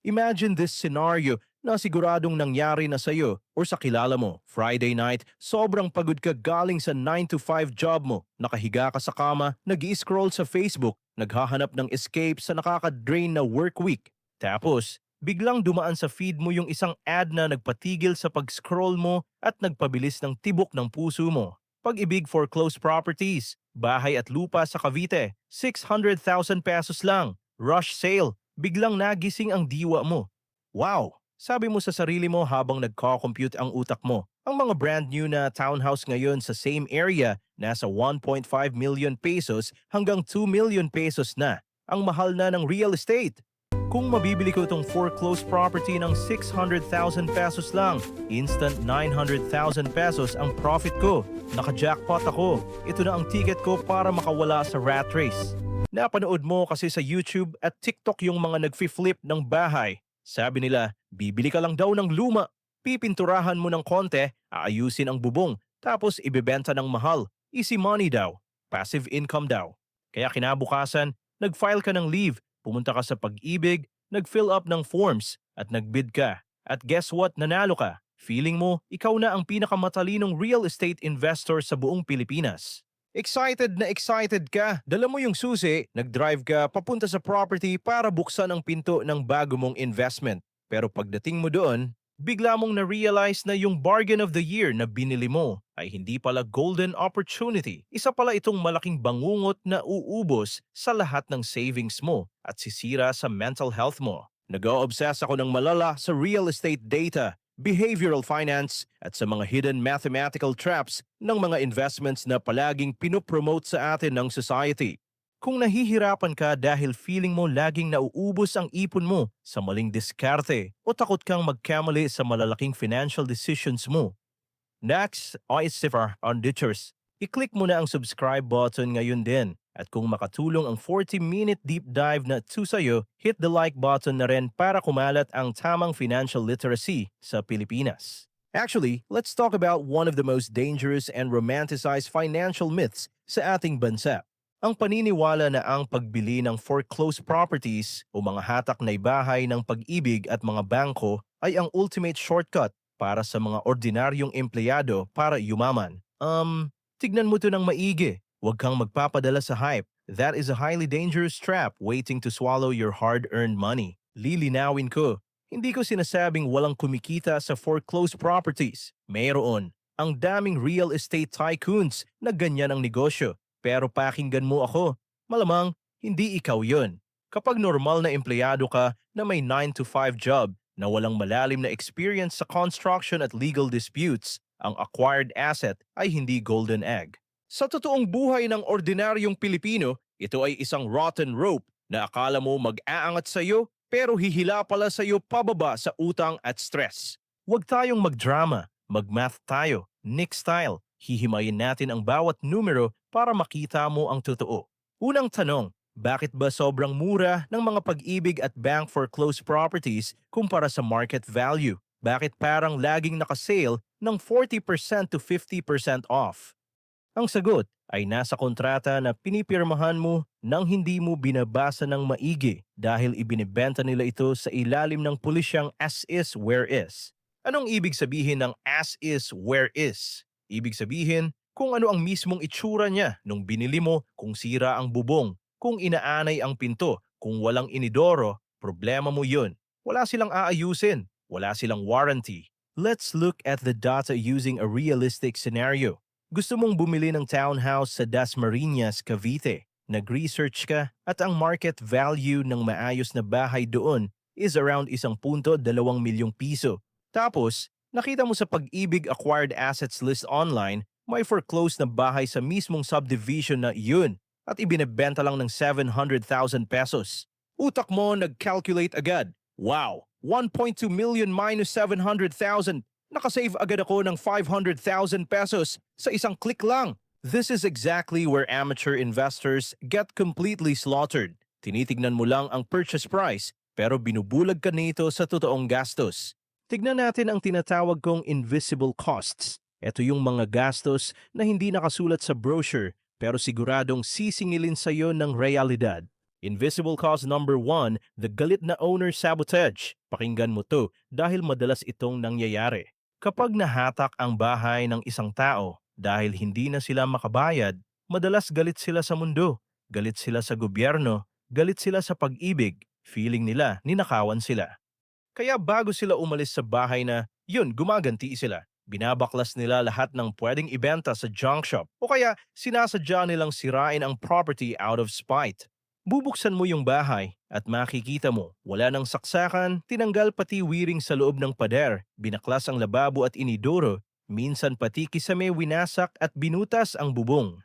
Imagine this scenario na siguradong nangyari na sa'yo or sa kilala mo. Friday night, sobrang pagod ka galing sa 9 to 5 job mo. Nakahiga ka sa kama, nag-i-scroll sa Facebook, naghahanap ng escape sa nakaka-drain na work week. Tapos, biglang dumaan sa feed mo yung isang ad na nagpatigil sa pag-scroll mo at nagpabilis ng tibok ng puso mo. Pag-ibig foreclosed properties, bahay at lupa sa Cavite, 600,000 pesos lang. Rush sale, biglang nagising ang diwa mo. Wow! Sabi mo sa sarili mo habang nagko-compute ang utak mo. Ang mga brand new na townhouse ngayon sa same area nasa 1.5 million pesos hanggang 2 million pesos na. Ang mahal na ng real estate. Kung mabibili ko itong foreclosed property ng 600,000 pesos lang, instant 900,000 pesos ang profit ko. Naka-jackpot ako. Ito na ang ticket ko para makawala sa rat race. Napanood mo kasi sa YouTube at TikTok yung mga nagfi-flip ng bahay. Sabi nila, bibili ka lang daw ng luma, pipinturahan mo ng konti, aayusin ang bubong, tapos ibebenta ng mahal. Easy money daw. Passive income daw. Kaya kinabukasan, nag-file ka ng leave, pumunta ka sa Pag-ibig, nag-fill up ng forms, at nag-bid ka. At guess what? Nanalo ka. Feeling mo, ikaw na ang pinakamatalinong real estate investor sa buong Pilipinas. Excited ka, dala mo yung susi, nag-drive ka papunta sa property para buksan ang pinto ng bago mong investment. Pero pagdating mo doon, bigla mong na-realize na yung bargain of the year na binili mo ay hindi pala golden opportunity. Isa pala itong malaking bangungot na uubos sa lahat ng savings mo at sisira sa mental health mo. Nag-o-obsess ako ng malala sa real estate data, behavioral finance at sa mga hidden mathematical traps ng mga investments na palaging pinopromote sa atin ng society. Kung nahihirapan ka dahil feeling mo laging nauubos ang ipon mo sa maling diskarte o takot kang magkamali sa malalaking financial decisions mo, next, Oisifer on Ditchers. I-click mo na ang subscribe button ngayon din. At kung makatulong ang 40-minute deep dive na to sa'yo, hit the like button na rin para kumalat ang tamang financial literacy sa Pilipinas. Actually, let's talk about one of the most dangerous and romanticized financial myths sa ating bansa. Ang paniniwala na ang pagbili ng foreclosed properties o mga hatak na bahay ng Pag-ibig at mga bangko ay ang ultimate shortcut para sa mga ordinaryong empleyado para yumaman. Tignan mo to ng maigi. Huwag kang magpapadala sa hype. That is a highly dangerous trap waiting to swallow your hard-earned money. Lilinawin ko, hindi ko sinasabing walang kumikita sa foreclosed properties. Mayroon. Ang daming real estate tycoons na ganyan ang negosyo. Pero pakinggan mo ako, malamang hindi ikaw yun. Kapag normal na empleyado ka na may 9 to 5 job na walang malalim na experience sa construction at legal disputes, ang acquired asset ay hindi golden egg. Sa totoong buhay ng ordinaryong Pilipino, ito ay isang rotten rope na akala mo mag-aangat sa iyo pero hihila pala sa iyo pababa sa utang at stress. Huwag tayong magdrama, mag-math tayo, Nick style. Hihimayin natin ang bawat numero para makita mo ang totoo. Unang tanong, bakit ba sobrang mura ng mga Pag-ibig at bank foreclosed properties kumpara sa market value? Bakit parang laging nakasale ng 40% to 50% off? Ang sagot ay nasa kontrata na pinipirmahan mo nang hindi mo binabasa ng maigi dahil ibinibenta nila ito sa ilalim ng pulisyang as is where is. Anong ibig sabihin ng as is where is? Ibig sabihin kung ano ang mismong itsura niya nung binili mo, kung sira ang bubong, kung inaanay ang pinto, kung walang inidoro, problema mo yun. Wala silang aayusin, wala silang warranty. Let's look at the data using a realistic scenario. Gusto mong bumili ng townhouse sa Dasmariñas, Cavite. Nag-research ka at ang market value ng maayos na bahay doon is around 1.2 milyong piso. Tapos, nakita mo sa Pag-ibig Acquired Assets List online, may foreclosed na bahay sa mismong subdivision na yun at ibinebenta lang ng 700,000 pesos. Utak mo nag-calculate agad. Wow! 1.2 million minus 700,000. Nakasave agad ako ng 500,000 pesos sa isang click lang. This is exactly where amateur investors get completely slaughtered. Tinitignan mo lang ang purchase price pero binubulag ka nito sa totoong gastos. Tignan natin ang tinatawag kong invisible costs. Ito yung mga gastos na hindi nakasulat sa brochure pero siguradong sisingilin sa iyo ng realidad. Invisible cost number 1, the galit na owner sabotage. Pakinggan mo to dahil madalas itong nangyayari. Kapag nahatak ang bahay ng isang tao dahil hindi na sila makabayad, madalas galit sila sa mundo, galit sila sa gobyerno, galit sila sa pag-ibig, feeling nila ninakawan sila. Kaya bago sila umalis sa bahay na, yun, gumaganti sila. Binabaklas nila lahat ng pwedeng ibenta sa junk shop o kaya sinasadya nilang sirain ang property out of spite. Bubuksan mo yung bahay at makikita mo wala nang saksakan, tinanggal pati wiring sa loob ng pader, binaklas ang lababo at inidoro, minsan pati kisame winasak at binutas ang bubong.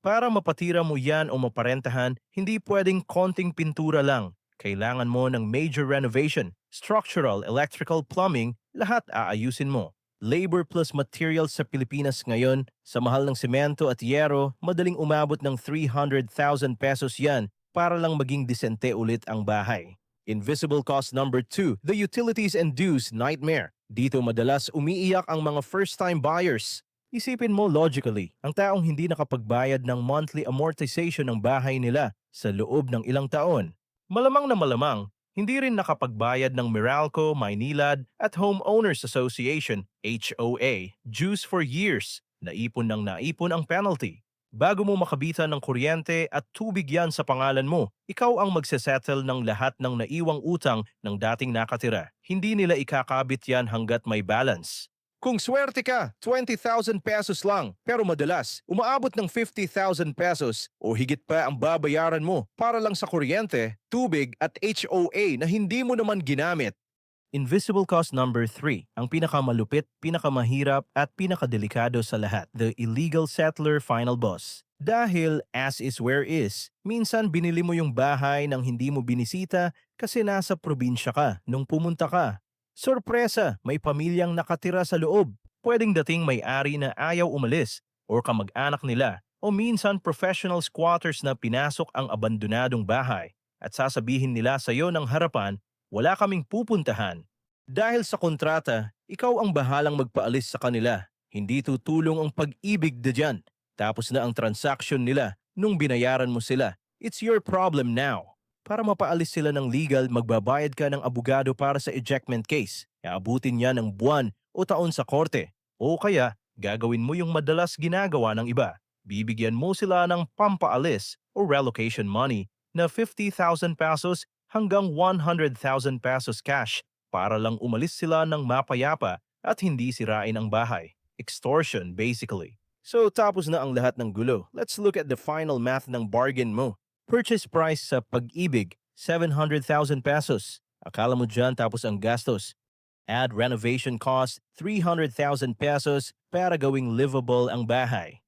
Para mapatira mo yan o maparentahan, hindi pwedeng konting pintura lang. Kailangan mo ng major renovation, structural, electrical, plumbing, lahat aayusin mo. Labor plus materials sa Pilipinas ngayon, sa mahal ng semento at yero, madaling umabot ng 300,000 pesos yan para lang maging disente ulit ang bahay. Invisible cost number 2, the utilities and dues nightmare. Dito madalas umiiyak ang mga first-time buyers. Isipin mo logically, ang taong hindi nakapagbayad ng monthly amortization ng bahay nila sa loob ng ilang taon. Malamang na malamang, hindi rin nakapagbayad ng Meralco, Maynilad at Homeowners Association, HOA, dues for years. Naipon ng naipon ang penalty. Bago mo makabitan ng kuryente at tubig yan sa pangalan mo, ikaw ang magsesettle ng lahat ng naiwang utang ng dating nakatira. Hindi nila ikakabit yan hanggat may balance. Kung swerte ka, 20,000 pesos lang. Pero madalas, umaabot ng 50,000 pesos o higit pa ang babayaran mo para lang sa kuryente, tubig at HOA na hindi mo naman ginamit. Invisible cost number 3, ang pinakamalupit, pinakamahirap at pinakadelikado sa lahat, the illegal settler final boss. Dahil as is where is, minsan binili mo yung bahay nang hindi mo binisita kasi nasa probinsya ka nung pumunta ka. Sorpresa, may pamilyang nakatira sa loob. Pwedeng dating may-ari na ayaw umalis o kamag-anak nila o minsan professional squatters na pinasok ang abandonadong bahay at sasabihin nila sa iyo ng harapan, wala kaming pupuntahan. Dahil sa kontrata, ikaw ang bahalang magpaalis sa kanila. Hindi tutulong ang pag-ibig dyan. Tapos na ang transaction nila nung binayaran mo sila. It's your problem now. Para mapaalis sila ng legal, magbabayad ka ng abogado para sa ejectment case. Aabutin niya ng buwan o taon sa korte. O kaya, gagawin mo yung madalas ginagawa ng iba. Bibigyan mo sila ng pampaalis o relocation money na 50,000 pesos hanggang 100,000 pesos cash para lang umalis sila ng mapayapa at hindi sirain ang bahay. Extortion, basically. So tapos na ang lahat ng gulo. Let's look at the final math ng bargain mo. Purchase price sa Pag-ibig, 700,000 pesos. Akala mo dyan tapos ang gastos. Add renovation cost, 300,000 pesos para gawing livable ang bahay.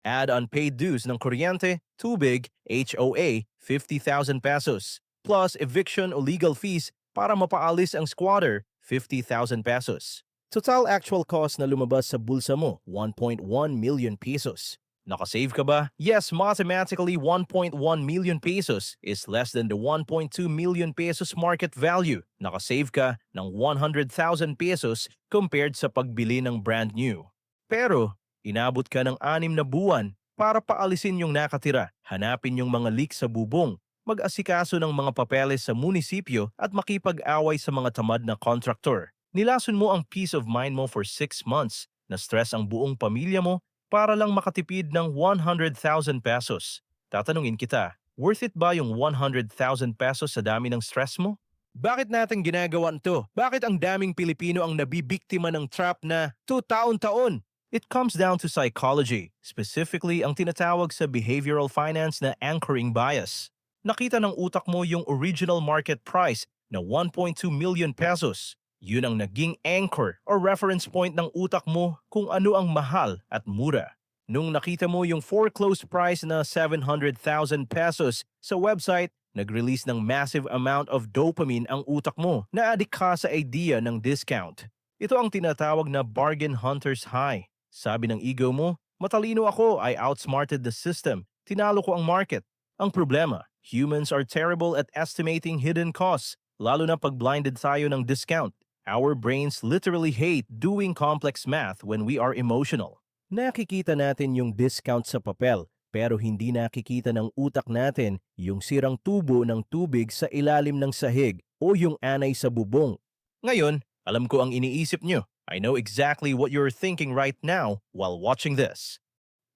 Add unpaid dues ng kuryente, tubig, HOA, 50,000 pesos. Plus eviction o legal fees para mapaalis ang squatter, 50,000 pesos. Total actual cost na lumabas sa bulsa mo, 1.1 million pesos. Nakasave ka ba? Yes, mathematically 1.1 million pesos is less than the 1.2 million pesos market value. Nakasave ka ng 100,000 pesos compared sa pagbili ng brand new. Pero, inabot ka ng 6 na buwan para paalisin yung nakatira, hanapin yung mga leak sa bubong, mag-asikaso ng mga papeles sa munisipyo at makipag-away sa mga tamad na contractor. Nilason mo ang peace of mind mo for 6 months, na-stress ang buong pamilya mo, para lang makatipid ng 100,000 pesos. Tatanungin kita, worth it ba yung 100,000 pesos sa dami ng stress mo? Bakit natin ginagawa ito? Bakit ang daming Pilipino ang nabibiktima ng trap na 2 taon-taon? It comes down to psychology, specifically ang tinatawag sa behavioral finance na anchoring bias. Nakita ng utak mo yung original market price na 1.2 million pesos. Yun ang naging anchor or reference point ng utak mo kung ano ang mahal at mura. Nung nakita mo yung foreclosed price na 700,000 pesos sa website, nag-release ng massive amount of dopamine ang utak mo. Na-addict ka sa idea ng discount. Ito ang tinatawag na bargain hunter's high. Sabi ng ego mo, matalino ako, I outsmarted the system. Tinalo ko ang market. Ang problema, humans are terrible at estimating hidden costs, lalo na pag blinded tayo ng discount. Our brains literally hate doing complex math when we are emotional. Nakikita natin yung discount sa papel, Pero hindi nakikita ng utak natin yung sirang tubo ng tubig sa ilalim ng sahig o yung anay sa bubong. Ngayon, alam ko ang iniisip nyo. I know exactly what you're thinking right now while watching this.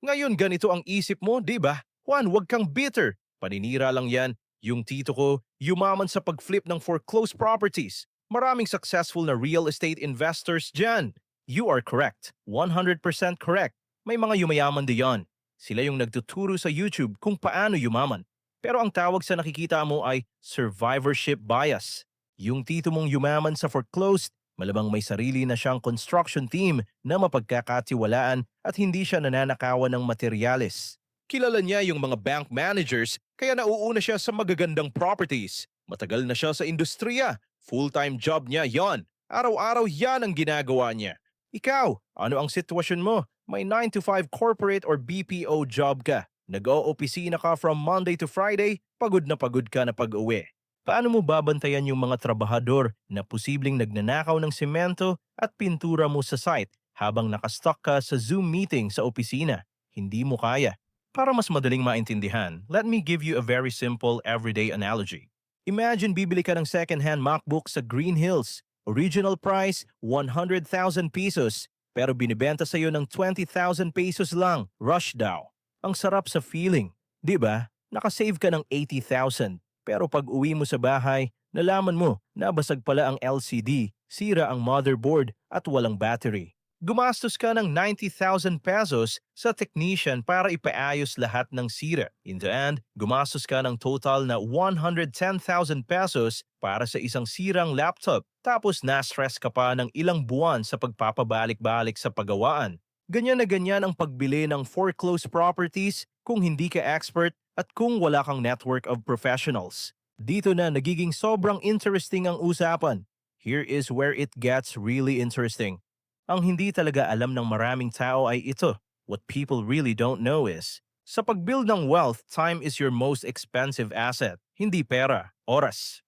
Ngayon ganito ang isip mo, di ba? Juan, huwag kang bitter. Paninira lang yan. Yung tito ko, yumaman sa pag-flip ng foreclosed properties. Maraming successful na real estate investors dyan. You are correct. 100% correct. May mga yumayaman diyan. Sila yung nagtuturo sa YouTube kung paano yumaman. Pero ang tawag sa nakikita mo ay survivorship bias. Yung tito mong yumaman sa foreclosed, malabang may sarili na siyang construction team na mapagkakatiwalaan at hindi siya nananakawan ng materyales. Kilala niya yung mga bank managers kaya nauuna siya sa magagandang properties. Matagal na siya sa industriya. Full-time job niya yon. Araw-araw yan ang ginagawa niya. Ikaw, ano ang sitwasyon mo? May 9 to 5 corporate or BPO job ka. Nag-o-opisina ka from Monday to Friday, pagod ka na pag-uwi. Paano mo babantayan yung mga trabahador na posibleng nagnanakaw ng semento at pintura mo sa site habang nakastock ka sa Zoom meeting sa opisina? Hindi mo kaya. Para mas madaling maintindihan, let me give you a very simple everyday analogy. Imagine bibili ka ng second-hand MacBook sa Green Hills. Original price, 100,000 pesos. Pero binibenta sa'yo ng 20,000 pesos lang. Rush daw. Ang sarap sa feeling. Di ba? Nakasave ka ng 80,000. Pero pag uwi mo sa bahay, nalaman mo, nabasag pala ang LCD, sira ang motherboard at walang battery. Gumastos ka ng 90,000 pesos sa technician para ipaayos lahat ng sira. In the end, gumastos ka ng total na 110,000 pesos para sa isang sirang laptop. Tapos na-stress ka pa ng ilang buwan sa pagpapabalik-balik sa paggawaan. Ganyan na ganyan ang pagbili ng foreclosed properties kung hindi ka expert at kung wala kang network of professionals. Dito na nagiging sobrang interesting ang usapan. Here is where it gets really interesting. Ang hindi talaga alam ng maraming tao ay ito. What people really don't know is, sa pag-build ng wealth, time is your most expensive asset. Hindi pera, oras.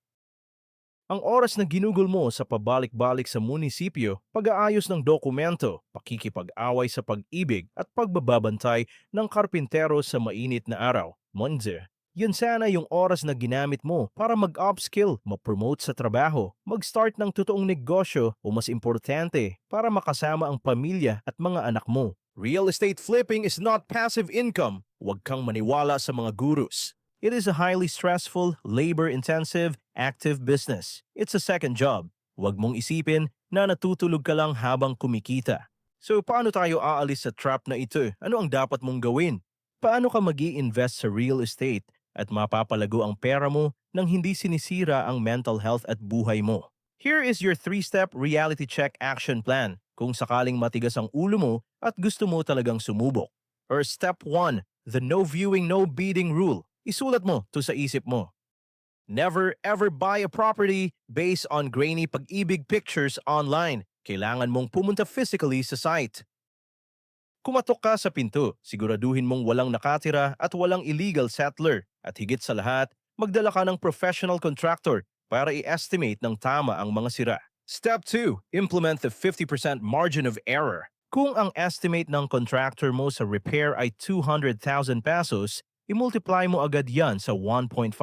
Ang oras na ginugol mo sa pabalik-balik sa munisipyo, pag-aayos ng dokumento, pakikipag-away sa pag-ibig at pagbababantay ng karpintero sa mainit na araw, Monze. Yun sana yung oras na ginamit mo para mag-upskill, ma-promote sa trabaho, mag-start ng totoong negosyo o mas importante, para makasama ang pamilya at mga anak mo. Real estate flipping is not passive income. Huwag kang maniwala sa mga gurus. It is a highly stressful, labor-intensive, active business. It's a second job. Huwag mong isipin na natutulog ka lang habang kumikita. So paano tayo aalis sa trap na ito? Ano ang dapat mong gawin? Paano ka mag-i-invest sa real estate at mapapalago ang pera mo nang hindi sinisira ang mental health at buhay mo? Here is your 3-step reality check action plan kung sakaling matigas ang ulo mo at gusto mo talagang sumubok. Or step 1, the no viewing, no bidding rule. Isulat mo to sa isip mo. Never ever buy a property based on grainy pag-ibig pictures online. Kailangan mong pumunta physically sa site. Kumatok ka sa pinto, siguraduhin mong walang nakatira at walang illegal settler. At higit sa lahat, magdala ka ng professional contractor para i-estimate ng tama ang mga sira. Step 2, implement the 50% margin of error. Kung ang estimate ng contractor mo sa repair ay 200,000 pesos, i-multiply mo agad yan sa 1.5.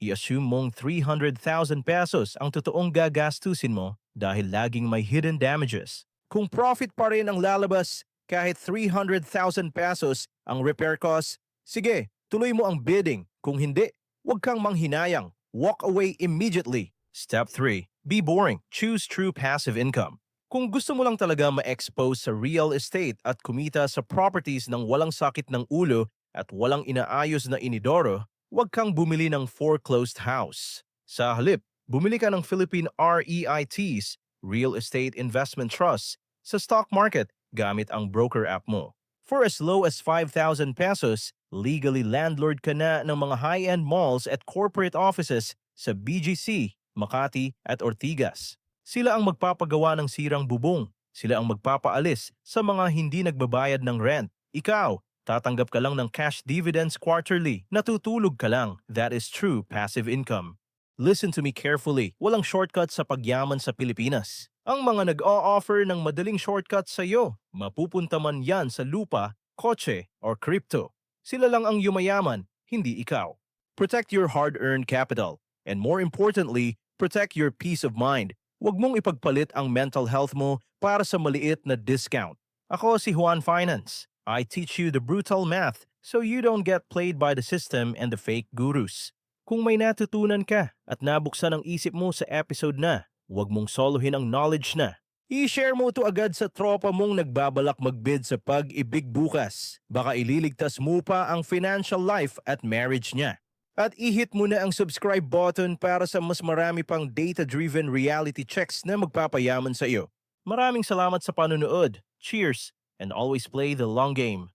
I-assume mong 300,000 pesos ang totoong gagastusin mo dahil laging may hidden damages. Kung profit pa rin ang lalabas, kahit 300,000 pesos ang repair cost, sige, tuloy mo ang bidding. Kung hindi, huwag kang manghinayang. Walk away immediately. Step 3. Be boring. Choose true passive income. Kung gusto mo lang talaga ma-expose sa real estate at kumita sa properties ng walang sakit ng ulo at walang inaayos na inidoro, huwag kang bumili ng foreclosed house. Sa halip, bumili ka ng Philippine REITs, Real Estate Investment Trusts, sa stock market gamit ang broker app mo. For as low as 5,000 pesos, legally landlord ka na ng mga high-end malls at corporate offices sa BGC, Makati at Ortigas. Sila ang magpapagawa ng sirang bubong. Sila ang magpapaalis sa mga hindi nagbabayad ng rent. Ikaw, tatanggap ka lang ng cash dividends quarterly. Natutulog ka lang. That is true passive income. Listen to me carefully. Walang shortcut sa pagyaman sa Pilipinas. Ang mga nag-o-offer ng madaling shortcut sa iyo, mapupunta man yan sa lupa, kotse, or crypto. Sila lang ang yumayaman, hindi ikaw. Protect your hard-earned capital. And more importantly, protect your peace of mind. Huwag mong ipagpalit ang mental health mo para sa maliit na discount. Ako si Juan Finance. I teach you the brutal math so you don't get played by the system and the fake gurus. Kung may natutunan ka at nabuksan ang isip mo sa episode na, huwag mong solohin ang knowledge na. I-share mo ito agad sa tropa mong nagbabalak magbid sa pag-ibig bukas. Baka ililigtas mo pa ang financial life at marriage niya. At i-hit mo na ang subscribe button para sa mas marami pang data-driven reality checks na magpapayaman sa iyo. Maraming salamat sa panunood. Cheers! And always play the long game.